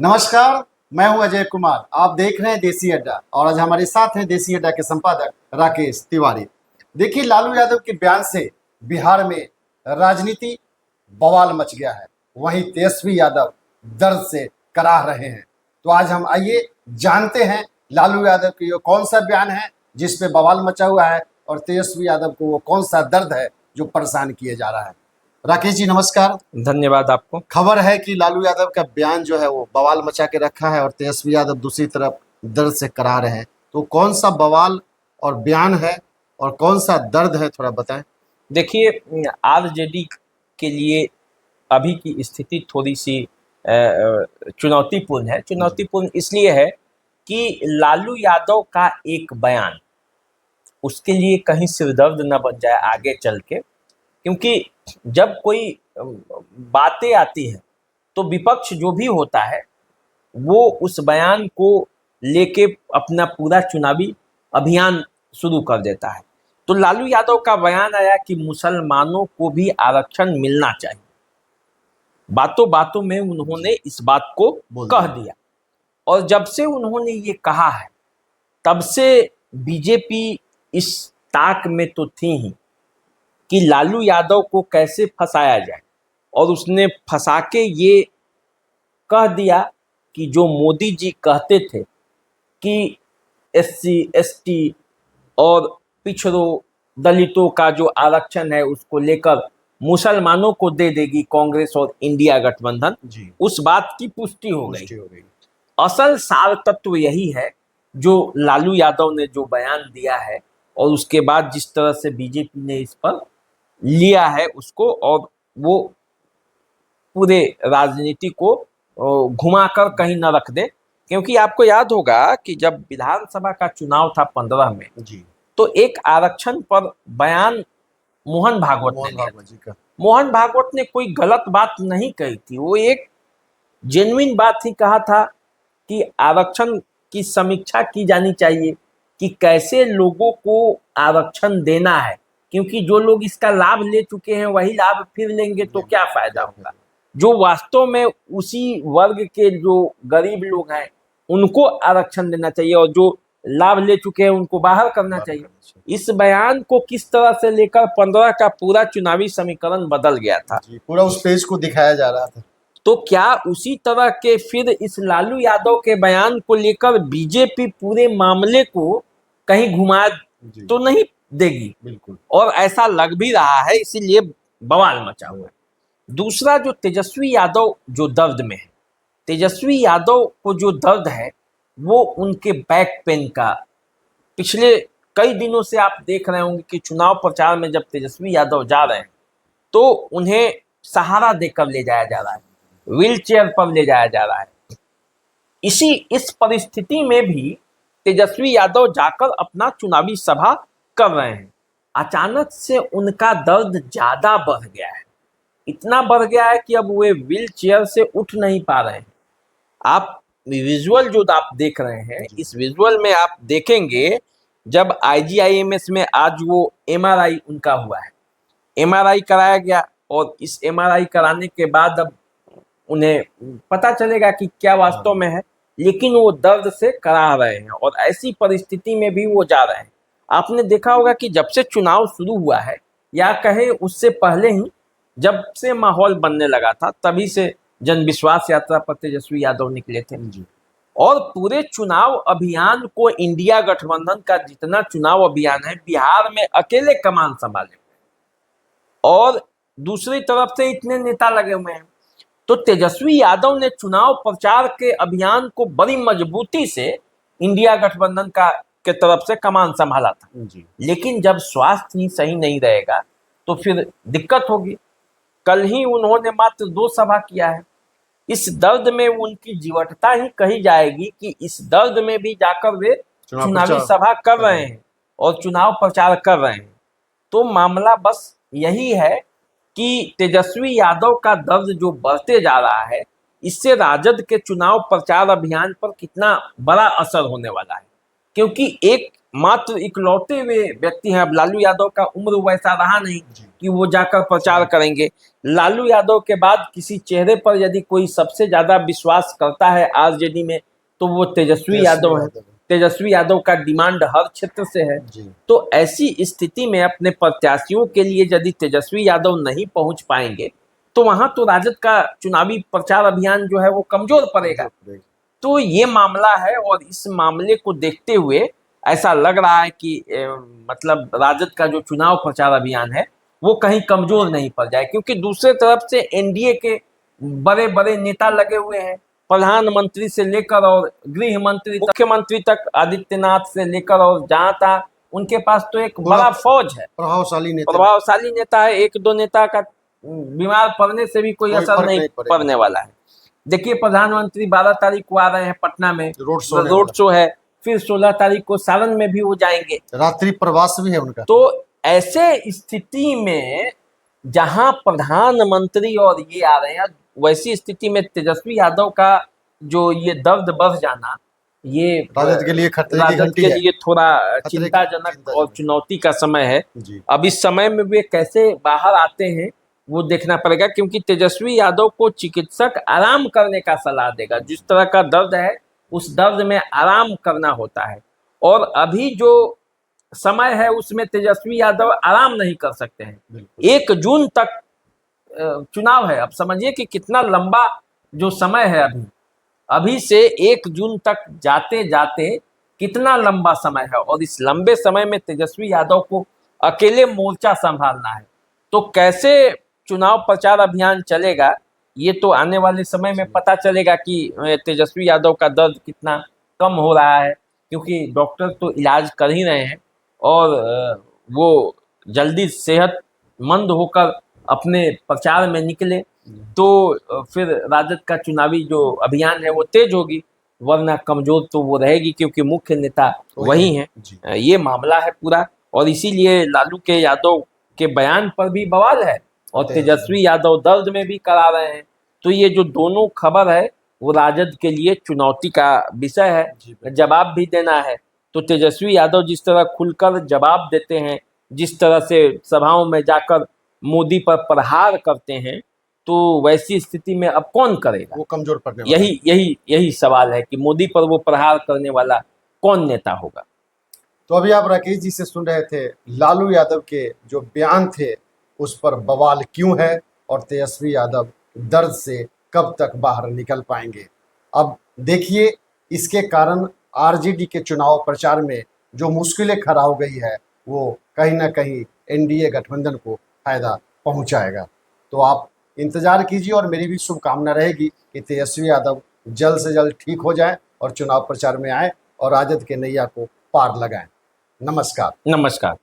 नमस्कार, मैं हूं अजय कुमार। आप देख रहे हैं देसी अड्डा और आज हमारे साथ हैं देसी अड्डा के संपादक राकेश तिवारी। देखिए, लालू यादव के बयान से बिहार में राजनीति बवाल मच गया है, वहीं तेजस्वी यादव दर्द से कराह रहे हैं। तो आज हम आइए जानते हैं लालू यादव की ये कौन सा बयान है जिस पे बवाल मचा हुआ है और तेजस्वी यादव को वो कौन सा दर्द है जो परेशान किए जा रहा है। राकेश जी नमस्कार। धन्यवाद आपको। खबर है कि लालू यादव का बयान जो है वो बवाल मचा के रखा है और तेजस्वी यादव दूसरी तरफ दर्द से करा रहे हैं। तो कौन सा बवाल और बयान है और कौन सा दर्द है, थोड़ा बताएं। देखिए, आरजेडी के लिए अभी की स्थिति थोड़ी सी चुनौतीपूर्ण है। चुनौतीपूर्ण इसलिए है कि लालू यादव का एक बयान उसके लिए कहीं सिरदर्द न बन जाए आगे चल के, क्योंकि जब कोई बातें आती है तो विपक्ष जो भी होता है वो उस बयान को लेके अपना पूरा चुनावी अभियान शुरू कर देता है। तो लालू यादव का बयान आया कि मुसलमानों को भी आरक्षण मिलना चाहिए। बातों बातों में उन्होंने इस बात को कह दिया और जब से उन्होंने ये कहा है तब से बीजेपी इस ताक में तो थी ही कि लालू यादव को कैसे फंसाया जाए, और उसने फंसा के ये कह दिया कि जो मोदी जी कहते थे कि एससी एसटी और पिछड़ों दलितों का जो आरक्षण है उसको लेकर मुसलमानों को दे देगी कांग्रेस और इंडिया गठबंधन, उस बात की पुष्टि हो गई। असल सार तत्व यही है जो लालू यादव ने जो बयान दिया है और उसके बाद जिस तरह से बीजेपी ने इस पर लिया है उसको, और वो पूरे राजनीति को घुमाकर कहीं न रख दे। क्योंकि आपको याद होगा कि जब विधानसभा का चुनाव था 15 में तो एक आरक्षण पर बयान मोहन भागवत ने दिया। मोहन भागवत ने कोई गलत बात नहीं कही थी, वो एक जेन्युइन बात ही कहा था कि आरक्षण की समीक्षा की जानी चाहिए कि कैसे लोगों को आरक्षण देना है, क्योंकि जो लोग इसका लाभ ले चुके हैं वही लाभ फिर लेंगे तो क्या फायदा होगा। जो वास्तव में उसी वर्ग के जो गरीब लोग हैं उनको आरक्षण देना चाहिए और जो लाभ ले चुके हैं उनको बाहर करना चाहिए। इस बयान को किस तरह से लेकर 15 का पूरा चुनावी समीकरण बदल गया था, पूरा उस पेज को दिखाया जा रहा था। तो क्या उसी तरह के फिर इस लालू यादव के बयान को लेकर बीजेपी पूरे मामले को कहीं घुमा तो नहीं देगी? बिल्कुल, और ऐसा लग भी रहा है, इसीलिए बवाल मचा हुआ है। दूसरा, जो तेजस्वी यादव जो दर्द में है, तेजस्वी यादव को जो दर्द है वो उनके बैक पेन का, पिछले कई दिनों से आप देख रहे होंगे कि चुनाव प्रचार में जब तेजस्वी यादव जा रहे हैं तो उन्हें सहारा देकर ले जाया जा रहा है, व्हील चेयर पर ले जाया जा रहा है। इस परिस्थिति में भी तेजस्वी यादव जाकर अपना चुनावी सभा कर रहे हैं। अचानक से उनका दर्द ज्यादा बढ़ गया है, इतना बढ़ गया है कि अब वे व्हील चेयर से उठ नहीं पा रहे हैं। आप विजुअल जो आप देख रहे हैं, इस विजुअल में आप देखेंगे जब IGIMS में आज वो MRI उनका हुआ है, MRI कराया गया और इस MRI कराने के बाद अब उन्हें पता चलेगा कि क्या वास्तव में है, लेकिन वो दर्द से करा रहे हैं और ऐसी परिस्थिति में भी वो जा रहे हैं। आपने देखा होगा कि जब से चुनाव शुरू हुआ है या कहे उससे पहले ही जब से माहौल बनने लगा था तभी से जन विश्वास यात्रा पर तेजस्वी यादव निकले थे और पूरे चुनाव अभियान को इंडिया गठबंधन का जितना चुनाव अभियान है बिहार में अकेले कमान संभाले और दूसरी तरफ से इतने नेता लगे हुए हैं। तो तेजस्वी यादव ने चुनाव प्रचार के अभियान को बड़ी मजबूती से इंडिया गठबंधन के तरफ से कमान संभाला था, लेकिन जब स्वास्थ्य ही सही नहीं रहेगा तो फिर दिक्कत होगी। कल ही उन्होंने मात्र 2 सभा किया है। इस दर्द में उनकी जीवटता ही कही जाएगी कि इस दर्द में भी जाकर वे चुनावी सभा कर रहे हैं और चुनाव प्रचार कर रहे हैं। तो मामला बस यही है कि तेजस्वी यादव का दर्द जो बढ़ते जा रहा है, इससे राजद के चुनाव प्रचार अभियान पर कितना बड़ा असर होने वाला है, क्योंकि एक मात्र इकलौते वे व्यक्ति हैं। अब लालू यादव का उम्र वैसा रहा नहीं, कि वो जाकर प्रचार करेंगे। लालू यादव के बाद किसी चेहरे पर यदि कोई सबसे ज्यादा विश्वास करता है आरजेडी में तो वो तेजस्वी यादव है। तेजस्वी यादव का डिमांड हर क्षेत्र से है। जी। तो ऐसी स्थिति में अपने प्रत्याशियों के लिए यदि तेजस्वी यादव नहीं पहुंच पाएंगे तो वहां तो राजद का चुनावी प्रचार अभियान जो है वो कमजोर पड़ेगा। तो ये मामला है और इस मामले को देखते हुए ऐसा लग रहा है कि मतलब राजद का जो चुनाव प्रचार अभियान है वो कहीं कमजोर नहीं पड़ जाए, क्योंकि दूसरे तरफ से एनडीए के बड़े बड़े नेता लगे हुए हैं, प्रधानमंत्री से लेकर और गृह मंत्री मुख्यमंत्री तक, आदित्यनाथ से लेकर और जहां था उनके पास तो एक बड़ा फौज है, प्रभावशाली नेता है। एक दो नेता का बीमार पड़ने से भी कोई असर नहीं पड़ने वाला है। देखिए प्रधानमंत्री 12 तारीख को आ रहे हैं पटना में, रोड शो है, फिर 16 तारीख को सारण में भी वो जाएंगे, रात्रि प्रवास भी है उनका। तो ऐसे स्थिति में जहां प्रधानमंत्री और ये आ रहे हैं, वैसी स्थिति में तेजस्वी यादव का जो ये दर्द बढ़ जाना, ये राजद के लिए राजद के लिए थोड़ा चिंताजनक और चुनौती का समय है। अब इस समय में वे कैसे बाहर आते हैं वो देखना पड़ेगा, क्योंकि तेजस्वी यादव को चिकित्सक आराम करने का सलाह देगा। जिस तरह का दर्द है उस दर्द में आराम करना होता है, और अभी जो समय है उसमें तेजस्वी यादव आराम नहीं कर सकते हैं। 1 जून तक चुनाव है। अब समझिए कि कितना लंबा जो समय है अभी से 1 जून तक जाते जाते कितना लंबा समय है, और इस लंबे समय में तेजस्वी यादव को अकेले मोर्चा संभालना है। तो कैसे चुनाव प्रचार अभियान चलेगा ये तो आने वाले समय में पता चलेगा कि तेजस्वी यादव का दर्द कितना कम हो रहा है, क्योंकि डॉक्टर तो इलाज कर ही रहे हैं और वो जल्दी सेहतमंद होकर अपने प्रचार में निकले तो फिर राजद का चुनावी जो अभियान है वो तेज होगी, वरना कमजोर तो वो रहेगी, क्योंकि मुख्य नेता वही हैं। ये मामला है पूरा, और इसीलिए लालू के यादव के बयान पर भी बवाल है और तेजस्वी यादव दर्द में भी करा रहे हैं। तो ये जो दोनों खबर है वो राजद के लिए चुनौती का विषय है। जवाब भी देना है तो तेजस्वी यादव जिस तरह खुलकर जवाब देते हैं, जिस तरह से सभाओं में जाकर मोदी पर प्रहार करते हैं, तो वैसी स्थिति में अब कौन करेगा? वो कमजोर पड़ने वाला। यही सवाल है कि मोदी पर वो प्रहार करने वाला कौन नेता होगा। तो अभी आप राकेश जी से सुन रहे थे लालू यादव के जो बयान थे उस पर बवाल क्यों है और तेजस्वी यादव दर्द से कब तक बाहर निकल पाएंगे। अब देखिए इसके कारण आरजेडी के चुनाव प्रचार में जो मुश्किलें खड़ा हो गई है वो कहीं ना कहीं एनडीए गठबंधन को फायदा पहुंचाएगा। तो आप इंतजार कीजिए और मेरी भी शुभकामना रहेगी कि तेजस्वी यादव जल्द से जल्द ठीक हो जाए और चुनाव प्रचार में आए और राजद के नैया को पार लगाएं। नमस्कार।